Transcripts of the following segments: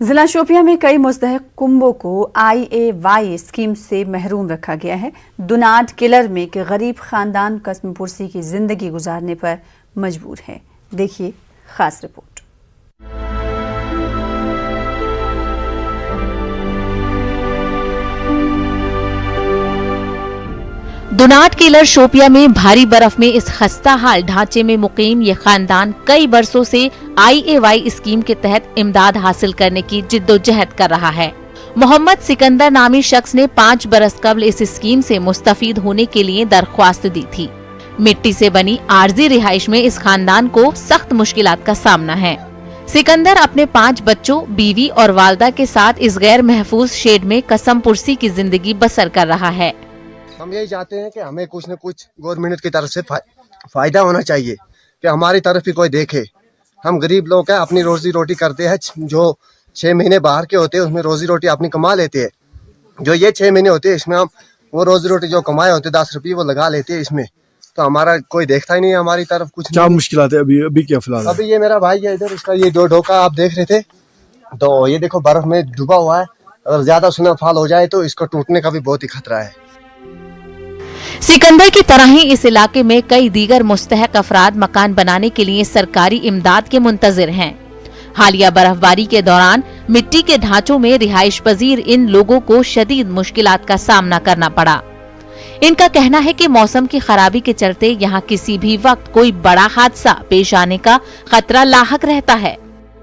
जिला शोपियां में कई मुस्तहक कुंबों को IAY स्कीम से महरूम रखा गया है। दुनाट किलर में एक गरीब खानदान कसम पुरसी की जिंदगी गुजारने पर मजबूर है। देखिए खास रिपोर्ट। दुनाट किलर शोपिया में भारी बर्फ में इस खस्ता हाल ढांचे में मुकीम ये खानदान कई बरसों से IAY स्कीम के तहत इमदाद हासिल करने की जिद्दोजहद कर रहा है। मोहम्मद सिकंदर नामी शख्स ने 5 बरस कबल इस स्कीम से मुस्तफीद होने के लिए दरख्वास्त दी थी। मिट्टी से बनी आरजी रिहाइश में इस खानदान को सख्त मुश्किलात का सामना है। सिकंदर अपने 5 बच्चों, बीवी और वालदा के साथ इस गैर महफूज शेड में कसम पुरसी की जिंदगी बसर कर रहा है। हम यही चाहते हैं कि हमें कुछ न कुछ गवर्नमेंट की तरफ से फायदा होना चाहिए कि हमारी तरफ भी कोई देखे। हम गरीब लोग हैं, अपनी रोजी रोटी करते हैं। जो 6 महीने बाहर के होते हैं उसमें रोजी रोटी अपनी कमा लेते हैं। जो ये 6 महीने होते हैं इसमें हम वो रोजी रोटी जो कमाए होते 10 रुपये वो लगा लेते हैं इसमें। तो हमारा कोई देखता ही नहीं है हमारी तरफ कुछ। क्या मुश्किलात है अभी क्या फिलहाल? अभी ये मेरा भाई है इधर, इसका ये 2 ढोका आप देख रहे थे, तो ये देखो बर्फ में डूबा हुआ है। अगर ज्यादा स्नोफॉल हो जाए तो इसको टूटने का भी बहुत ही खतरा है। सिकंदर की तरह ही इस इलाके में कई दीगर मुस्तहक अफराद मकान बनाने के लिए सरकारी इमदाद के मुंतजिर हैं। हालिया बर्फबारी के दौरान मिट्टी के ढांचों में रिहाइश पजीर इन लोगों को शदीद मुश्किलात का सामना करना पड़ा। इनका कहना है कि मौसम की खराबी के चलते यहाँ किसी भी वक्त कोई बड़ा हादसा पेश आने का खतरा लाहक रहता है।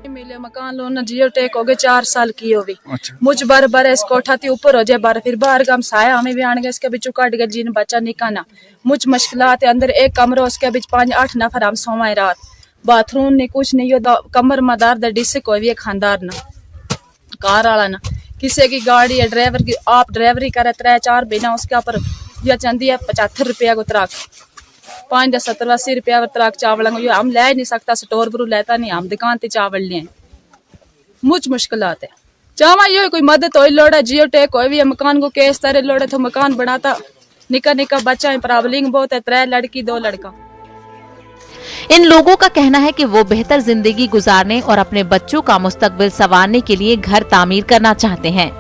मिले मकान लो ना जियो टेक हो गए 4 साल की हो गई। मुझ बार इस कोठा थी ऊपर हो जाए बार फिर बाहर गम साया हमें भी आने गए इसके बीच काट गए जीन बच्चा निकाना। मुझ मुश्किलात है। अंदर एक कमरा उसके बीच 5-8 नफर हम सोवाए रात। बाथरूम ने कुछ नहीं हो कमर मदार द डिस कोई भी खानदार ना कार वाला ना किसी की गाड़ी है ड्राइवर की आप ड्राइवरी करे 3-4 बिना उसके ऊपर यह चंदी है 75 रुपया को तराक 5-70-80 रुपया तराक चावल हम ले नहीं सकता। स्टोर पर लेता नहीं, हम दुकान ते चावल ले। मुझ मुश्किलात है। चावा यो कोई मदद हो लोड़ा जियो टेक कोई भी मकान को केस तरह लोड़े तो मकान बनाता। निका निका बच्चा है, प्रॉब्लम बहुत है, 3 लड़की 2 लड़का। इन लोगों का कहना है कि वो बेहतर जिंदगी गुजारने और अपने बच्चों का मुस्तकबिल संवारने के लिए घर तामीर करना चाहते हैं,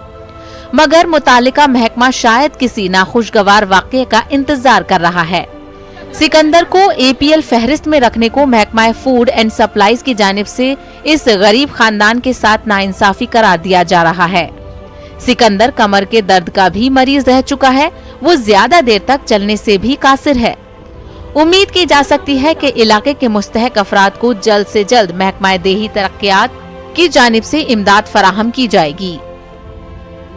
मगर मुतालिका महकमा शायद किसी नाखुशगवार वाक़ये का इंतजार कर रहा है। सिकंदर को APL फहरिस्त में रखने को महकमा फूड एंड सप्लाईज की जानिब से इस गरीब खानदान के साथ नाइंसाफी करार दिया जा रहा है। सिकंदर कमर के दर्द का भी मरीज रह चुका है। वो ज्यादा देर तक चलने से भी कासिर है। उम्मीद की जा सकती है कि इलाके के मुस्तहक अफराद को जल्द से जल्द महकमा देही तरक्कियात की जानिब से इमदाद फराहम की जाएगी।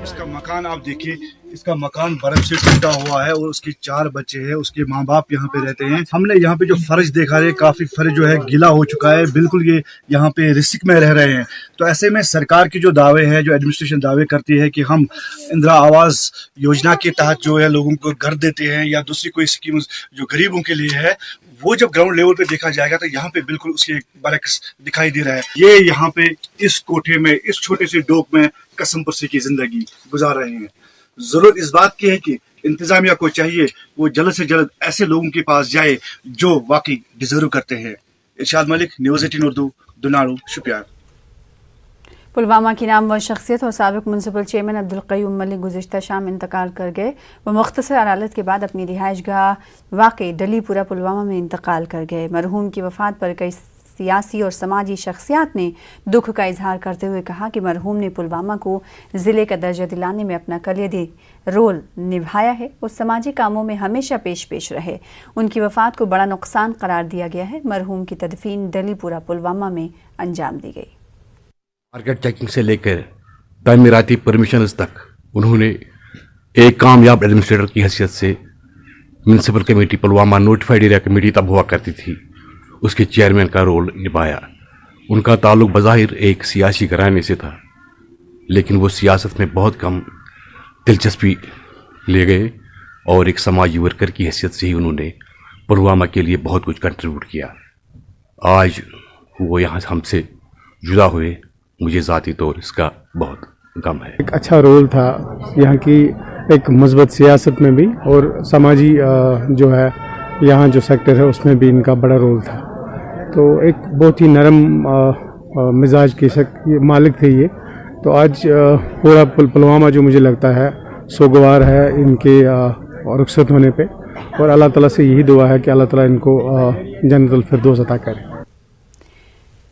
इसका मकान आप देखिए, इसका मकान बर्फ से टूटा हुआ है और उसके 4 बच्चे हैं, उसके माँ बाप यहाँ पे रहते हैं। हमने यहाँ पे जो फर्श देखा है काफी फर्श जो है गीला हो चुका है, बिल्कुल ये यहाँ पे रिस्क में रह रहे हैं। तो ऐसे में सरकार की जो दावे है, जो एडमिनिस्ट्रेशन दावे करती है कि हम इंदिरा आवास योजना के तहत जो है लोगों को घर देते हैं या दूसरी कोई स्कीम जो गरीबों के लिए है, वो जब ग्राउंड लेवल पे देखा जाएगा तो यहाँ पे बिल्कुल उसके बरक्स दिखाई दे रहा है। ये यहाँ पे इस कोठे में इस छोटे से डोक में कसम पुरसी की जिंदगी गुजार रहे हैं। जरूरत इस बात की है कि इंतजामिया को चाहिए वो जल्द से जल्द ऐसे लोगों के पास जाए जो वाकई डिजर्व करते हैं। इरशाद मलिक, न्यूज़ 18 उर्दू, दुनाड़ू, शुपियान। पुलवामा की नामवर शख्सियत और साबिक म्युनिसिपल चेयरमैन अब्दुल क़य्यूम मलिक गुज़िश्ता शाम इंतकाल कर गए। वो मुख्तसर अदालत के बाद अपनी रिहाइशगाह वाक़ई डलीपुरा पुलवामा में इंतकाल कर गए। मरहूम की वफ़ात पर कई सियासी और समाजी शख्सियात ने दुख का इजहार करते हुए कहा कि मरहूम ने पुलवामा को ज़िले का दर्जा दिलाने में अपना कलीदी रोल निभाया है। वो समाजी कामों में हमेशा पेश रहे। उनकी वफ़ात को बड़ा नुकसान करार दिया गया है। मरहूम की तदफीन डलीपुरा पुलवामा में अंजाम दी गई। मार्केट चेकिंग से लेकर तामीराती परमिशंस तक उन्होंने एक कामयाब एडमिनिस्ट्रेटर की हैसियत से municipal committee Pulwama notified area committee तब हुआ करती थी, उसके चेयरमैन का रोल निभाया। उनका ताल्लुक बज़ाहिर एक सियासी घराने से था, लेकिन वो सियासत में बहुत कम दिलचस्पी ले गए और एक समाजी वर्कर की हैसियत से ही उन्होंने पुलवामा के लिए बहुत कुछ कंट्रीब्यूट किया। आज वो यहाँ हमसे जुदा हुए, मुझे ज़ाती तौर इसका बहुत गम है। एक अच्छा रोल था यहाँ की एक मुस्बत सियासत में भी और समाजी जो है यहाँ जो सेक्टर है उसमें भी इनका बड़ा रोल था। तो एक बहुत ही नरम मिजाज के मालिक थे ये, तो आज पूरा पुलवामा जो मुझे लगता है सोगवार है इनके रुखसत होने पे, और अल्लाह ताला से यही दुआ है कि अल्लाह ताला इनको जन्नतुल फिरदौस अता करे।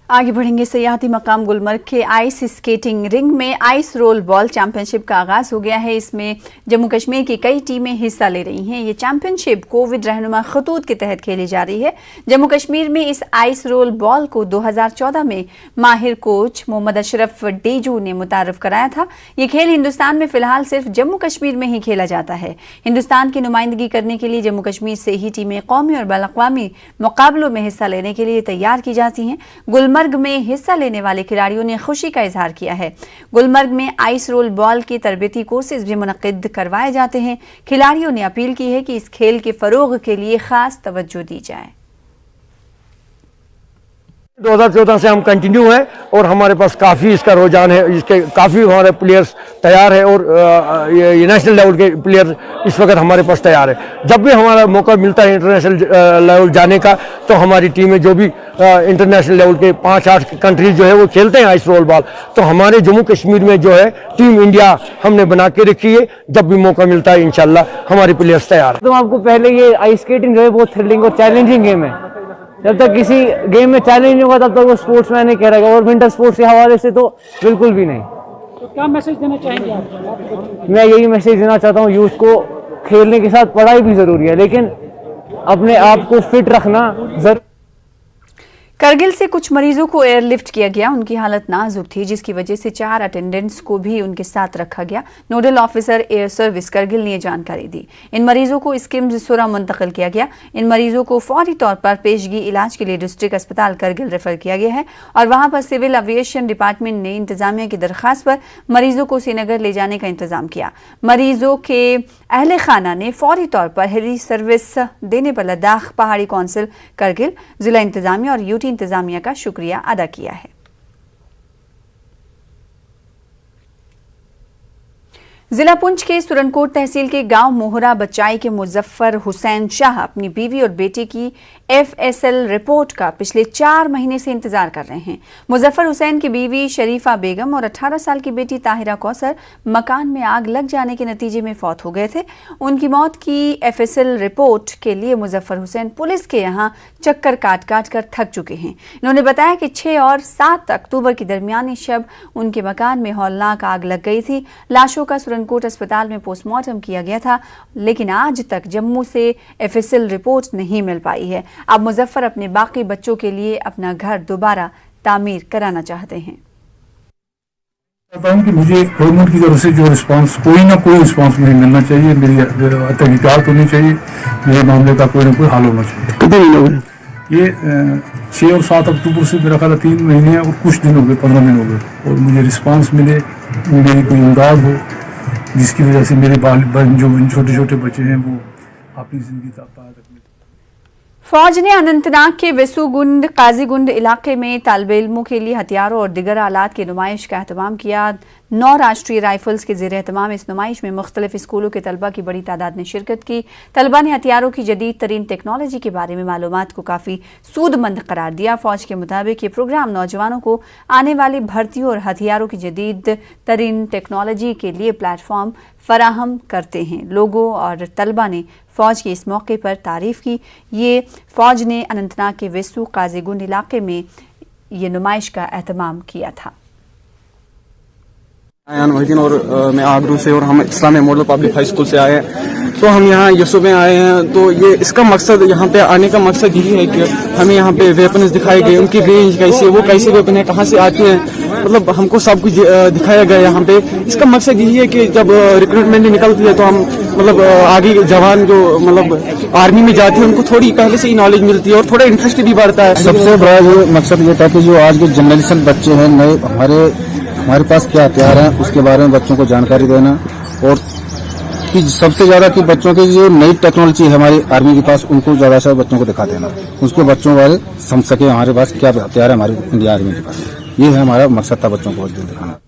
आगे बढ़ेंगे। सयाहती मकाम गुलमर्ग के आइस स्केटिंग रिंग में आइस रोल बॉल चैंपियनशिप का आगाज हो गया है। इसमें जम्मू कश्मीर की कई टीमें हिस्सा ले रही हैं। ये चैंपियनशिप कोविड रहनुमा खतूत के तहत खेली जा रही है। जम्मू कश्मीर में इस आइस रोल बॉल को 2014 में माहिर कोच मोहम्मद अशरफ डेजू ने मुतारफ कराया था। ये खेल हिंदुस्तान में फिलहाल सिर्फ जम्मू कश्मीर में ही खेला जाता है। हिंदुस्तान की नुमाइंदगी करने के लिए जम्मू कश्मीर से ही टीमें कौमी और बैनुल-अक़वामी मुकाबलों में हिस्सा लेने के लिए तैयार की जाती हैं। गुलमर्ग में हिस्सा लेने वाले खिलाड़ियों ने खुशी का इजहार किया है। गुलमर्ग में आइस रोल बॉल के तरबेती कोर्सेज भी मुनक्किद करवाए जाते हैं। खिलाड़ियों ने अपील की है कि इस खेल के फरोग के लिए खास तवज्जो दी जाए। 2014 से हम कंटिन्यू है और हमारे पास काफ़ी इसका रुझान है, इसके काफ़ी हमारे प्लेयर्स तैयार है और ये नेशनल लेवल के प्लेयर इस वक्त हमारे पास तैयार है। जब भी हमारा मौका मिलता है इंटरनेशनल लेवल जाने का, तो हमारी टीमें जो भी इंटरनेशनल लेवल के 5-8 कंट्रीज जो है वो खेलते हैं आइस रोल बॉल, तो हमारे जम्मू कश्मीर में जो है टीम इंडिया हमने बना के रखी है। जब भी मौका मिलता है इंशाल्लाह हमारे प्लेयर्स तैयार है। तो आपको पहले ये आइस स्केटिंग जो है बहुत थ्रिलिंग और चैलेंजिंग गेम है। जब तक किसी गेम में चैलेंज नहीं होगा तब तक वो स्पोर्ट्स मैन नहीं कह रहेगा, और विंटर स्पोर्ट्स के हवाले से तो बिल्कुल भी नहीं। तो क्या मैसेज देना चाहेंगे आप? मैं यही मैसेज देना चाहता हूँ, यूथ को खेलने के साथ पढ़ाई भी जरूरी है, लेकिन अपने आप को फिट रखना जरूर। करगिल से कुछ मरीजों को एयरलिफ्ट किया गया। उनकी हालत नाजुक थी, जिसकी वजह से 4 अटेंडेंट्स को भी उनके साथ रखा गया। Nodal officer air service Kargil ने यह जानकारी दी। इन मरीजों को स्किम्स सुरा मुंतकिल किया गया। इन मरीजों को फौरी तौर पर पेशगी इलाज के लिए डिस्ट्रिक्ट अस्पताल करगिल रेफर किया गया है और वहां पर सिविल एविएशन डिपार्टमेंट ने इंतजामिया की दरखास्त पर मरीजों को श्रीनगर ले जाने का इंतजाम किया। मरीजों के अहले खाना ने फौरी तौर पर हेली सर्विस देने पर लद्दाख पहाड़ी कौंसिल करगिल, जिला इंतजामिया और यूटी इंतजामिया का शुक्रिया अदा किया है। जिला पुंछ के सुरनकोट तहसील के गांव मोहरा बचाई के मुजफ्फर हुसैन शाह अपनी बीवी और बेटे की FSL रिपोर्ट का पिछले 4 महीने से इंतजार कर रहे हैं। मुजफ्फर हुसैन की बीवी शरीफा बेगम और 18 साल की बेटी ताहिरा कौसर मकान में आग लग जाने के नतीजे में फौत हो गए थे। उनकी मौत की FSL रिपोर्ट के लिए मुजफ्फर हुसैन पुलिस के यहाँ चक्कर काट काट कर थक चुके हैं। इन्होंने बताया कि 6 और 7 अक्टूबर की दरमियानी शब उनके मकान में हौलनाक आग लग गई थी। लाशों का सुरनकोट अस्पताल में पोस्टमार्टम किया गया था, लेकिन आज तक जम्मू से FSL रिपोर्ट नहीं मिल पाई है। अब मुजफ्फर अपने बाकी बच्चों के लिए अपना घर दोबारा तामीर कराना चाहते हैं। चाहता हूँ कि मुझे गवर्नमेंट की तरफ से जो रिस्पांस, कोई ना कोई रिस्पांस मुझे मिलना चाहिए। मेरी तहकीकात होनी चाहिए, मेरे मामले का कोई ना कोई हल होना चाहिए। कितने दिन हो गए? ये 6 और 7 अक्टूबर से मेरा ख्याल 3 महीने और कुछ दिन हो गए, 15 दिन हो गए, और मुझे रिस्पांस मिले, मेरी कोई इमदाद हो, जिसकी वजह से मेरे जो छोटे छोटे बच्चे हैं वो अपनी जिंदगी तक। फौज ने अनंतनाग के वेसुगुंड काजीगुंड इलाके में तालिब इल्मों के लिए हथियारों और दिगर आलात की नुमाइश का एहतमाम किया। 9 राष्ट्रीय राइफल्स के ज़ेर एहतमाम इस नुमाइश में मुख्तलिफ स्कूलों के तलबा की बड़ी तादाद ने शिरकत की। तलबा ने हथियारों की जदीद तरीन टेक्नोलॉजी के बारे में मालूमात को काफ़ी सूदमंद करार दिया। फौज के मुताबिक ये प्रोग्राम नौजवानों को आने वाली भर्तियों और हथियारों की जदीद तरीन टेक्नोलॉजी के लिए प्लेटफॉर्म फराहम करते हैं। लोगों और तलबा ने फौज के इस मौके पर तारीफ की। ये फौज ने अनंतनाग के वेसु काजीगुंड इलाके में ये नुमाइश का एहतमाम किया था। और मैं आगरू से और हम Islamia model public high school से आए हैं, तो हम यहाँ यसु में आए हैं। तो ये इसका मकसद, यहाँ पे आने का मकसद यही है कि हमें यहाँ पे वेपन्स दिखाए गए, उनकी रेंज कैसी है, वो कैसे वेपन है, कहाँ से आते हैं, मतलब हमको सब कुछ दिखाया गया यहाँ पे। इसका मकसद यही है कि जब रिक्रूटमेंट निकलती है तो हम मतलब आगे जवान जो मतलब आर्मी में जाते हैं उनको थोड़ी पहले से ही नॉलेज मिलती है और थोड़ा इंटरेस्ट भी बढ़ता है। सबसे बड़ा जो मकसद ये था कि जो आज के जनरेशन बच्चे हैं नए, हमारे पास क्या हथियार हैं उसके बारे में बच्चों को जानकारी देना, और कि सबसे ज्यादा कि बच्चों की जो नई टेक्नोलॉजी है हमारी आर्मी के पास उनको ज्यादा से बच्चों को दिखा देना, उसके बच्चों वाले समझ सके हमारे पास क्या हथियार है हमारी इंडिया आर्मी के पास। ये है हमारा मकसद था, बच्चों को दिखाना।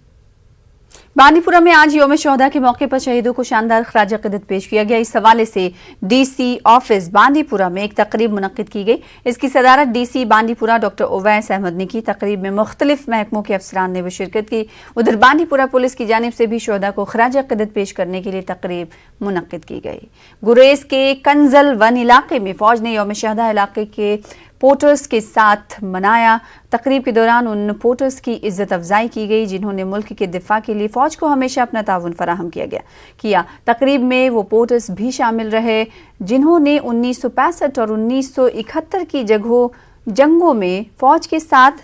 बांदीपुरा में आज यौम शोहदा के मौके पर शहीदों को शानदार खराज अक़ीदत पेश किया गया। इस हवाले से डीसी ऑफिस बांदीपुरा में एक तकरीब मुनक्किद की गई। इसकी सदारत डीसी बांदीपुरा डॉक्टर ओवैस अहमद ने की। तकरीब में मुख्तलिफ महकमों के अफसरान ने भी शिरकत की। उधर बांदीपुरा पुलिस की जानिब से भी शोहदा को खराज अक़ीदत पेश करने के लिए तकरीब मुनक्किद की गई। गुरेज के कंजल वन इलाके में फौज ने यौम शोहदा इलाके के पोर्टर्स के साथ मनाया। तकरीब के दौरान उन पोर्टर्स की इज्जत अफजाई की गई जिन्होंने मुल्क के दिफा के लिए फौज को हमेशा अपना ताउन फराहम किया। तकरीब में वो पोर्टर्स भी शामिल रहे जिन्होंने 1965 और 1971 की जंगों में फौज के साथ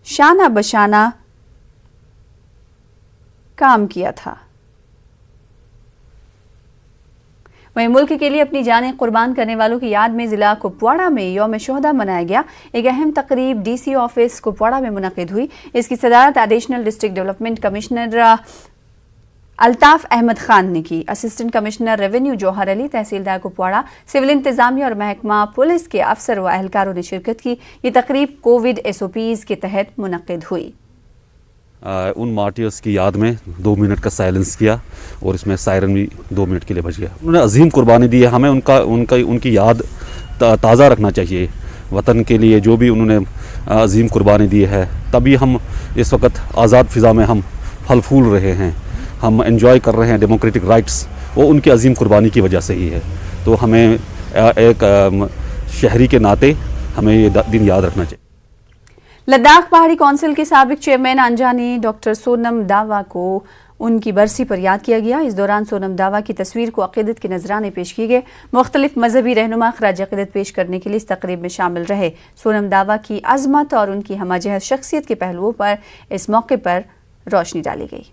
शाना बशाना काम किया था। वहीं मुल्क के लिए अपनी जानें कुर्बान करने वालों की याद में जिला कुपवाड़ा में यौम शोहदा मनाया गया। एक अहम तकरीब डीसी ऑफिस कुपवाड़ा में मुनक्किद हुई। इसकी सदारत additional district development commissioner Altaf Ahmad Khan ने की। Assistant commissioner revenue Jauhar Ali, तहसीलदार कुपवाड़ा, सिविल इंतजामिया और महकमा पुलिस के अफसर व अहलकारों ने शिरकत की। ये तकरीब कोविड SOPs के तहत मुनक्किद हुई। उन मार्टियर्स की याद में 2 मिनट का साइलेंस किया और इसमें सायरन भी 2 मिनट के लिए बज गया। उन्होंने अजीम कुर्बानी दी है, हमें उनकी याद ताज़ा रखना चाहिए। वतन के लिए जो भी उन्होंने अजीम कुर्बानी दी है, तभी हम इस वक्त आज़ाद फ़िज़ा में हम फल फूल रहे हैं, हम एंजॉय कर रहे हैं डेमोक्रेटिक राइट्स, वो उनकी अजीम कुर्बानी की वजह से ही है। तो हमें एक शहरी के नाते हमें ये दिन याद रखना चाहिए। लद्दाख पहाड़ी काउंसिल के साबिक चेयरमैन अंजानी डॉक्टर सोनम दावा को उनकी बरसी पर याद किया गया। इस दौरान सोनम दावा की तस्वीर को अक़ीदत के नजराने पेश किए गए। मुख्तलिफ मजहबी रहनुमा खराज अक़ीदत पेश करने के लिए इस तकरीब में शामिल रहे। सोनम दावा की अजमत और उनकी हमाजहत शख्सियत के पहलुओं पर इस मौके पर रोशनी डाली गई।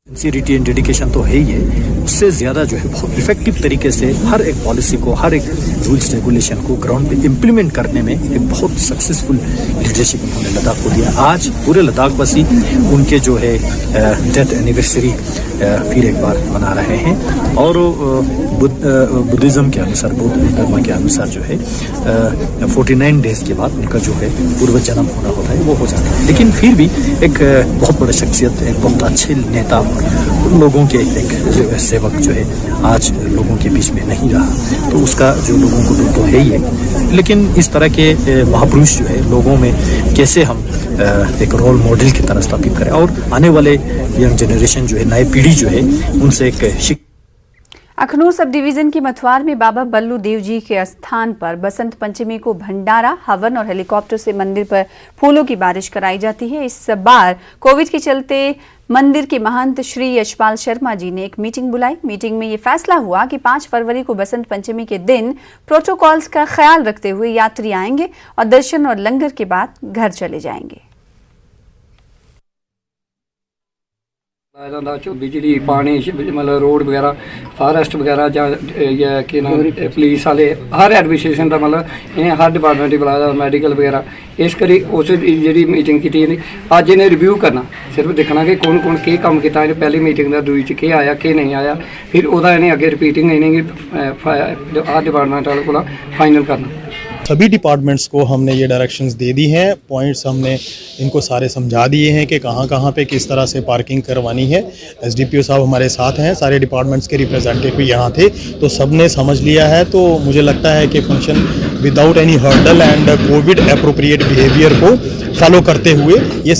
सिंसियरिटी एंड डेडिकेशन तो है ही है, उससे ज़्यादा जो है बहुत इफेक्टिव तरीके से हर एक पॉलिसी को, हर एक रूल्स रेगुलेशन को ग्राउंड पे इम्प्लीमेंट करने में एक बहुत सक्सेसफुल लीडरशिप उन्होंने लद्दाख को दिया। आज पूरे लद्दाखवासी उनके जो है डेथ एनिवर्सरी फिर एक बार मना रहे हैं और बुद्धिज़्म के अनुसार, बौद्ध धर्म के अनुसार जो है 49 डेज के बाद उनका जो है पूर्व जन्म होना होता है वो हो जाता है। लेकिन फिर भी एक बहुत बड़ा शख्सियत, एक बहुत अच्छे नेता, उन लोगों के एक जो है सेवक जो है आज लोगों के बीच में नहीं रहा, तो उसका जो लोगों को दुख तो है ही है। लेकिन इस तरह के महापुरुष जो है लोगों में कैसे हम एक रोल मॉडल की तरह स्थापित करें और आने वाले यंग जनरेशन जो है, नई पीढ़ी जो है, उनसे एक अखनूर सब डिवीजन की मथुआर में बाबा बल्लू देव जी के स्थान पर बसंत पंचमी को भंडारा, हवन और हेलीकॉप्टर से मंदिर पर फूलों की बारिश कराई जाती है। इस बार कोविड के चलते मंदिर के महंत श्री यशपाल शर्मा जी ने एक मीटिंग बुलाई। मीटिंग में ये फैसला हुआ कि 5 फरवरी को बसंत पंचमी के दिन प्रोटोकॉल्स का ख्याल रखते हुए यात्री आएंगे और दर्शन और लंगर के बाद घर चले जाएंगे। बिजली, पानी, मतलब रोड वगैरह, फॉरेस्ट वगैरह जां कि नाम पुलिस वाले हर एडमिनिस्ट्रेशन का मतलब इन्हें हर डिपार्टमेंट बुलाया, मेडिकल वगैरह। इस करी उस जी मीटिंग की अज इन्हें रिव्यू करना, सिर्फ देखना कि कौन कौन के काम किया। पहली मीटिंग का दूई च आया के नहीं आया, फिर वह इन्हें अगे रिपीटिंग इन्हें हर डिपार्टमेंट वालों को फाइनल करना। सभी डिपार्टमेंट्स को हमने ये डायरेक्शंस दे दी हैं, पॉइंट्स हमने इनको सारे समझा दिए हैं कि कहाँ पे किस तरह से पार्किंग करवानी है। SDPO साहब हमारे साथ हैं, सारे डिपार्टमेंट्स के रिप्रेजेंटेटिव यहाँ थे, तो सब ने समझ लिया है। तो मुझे लगता है कि function without any hurdle and Covid appropriate behaviour को फॉलो करते हुए ये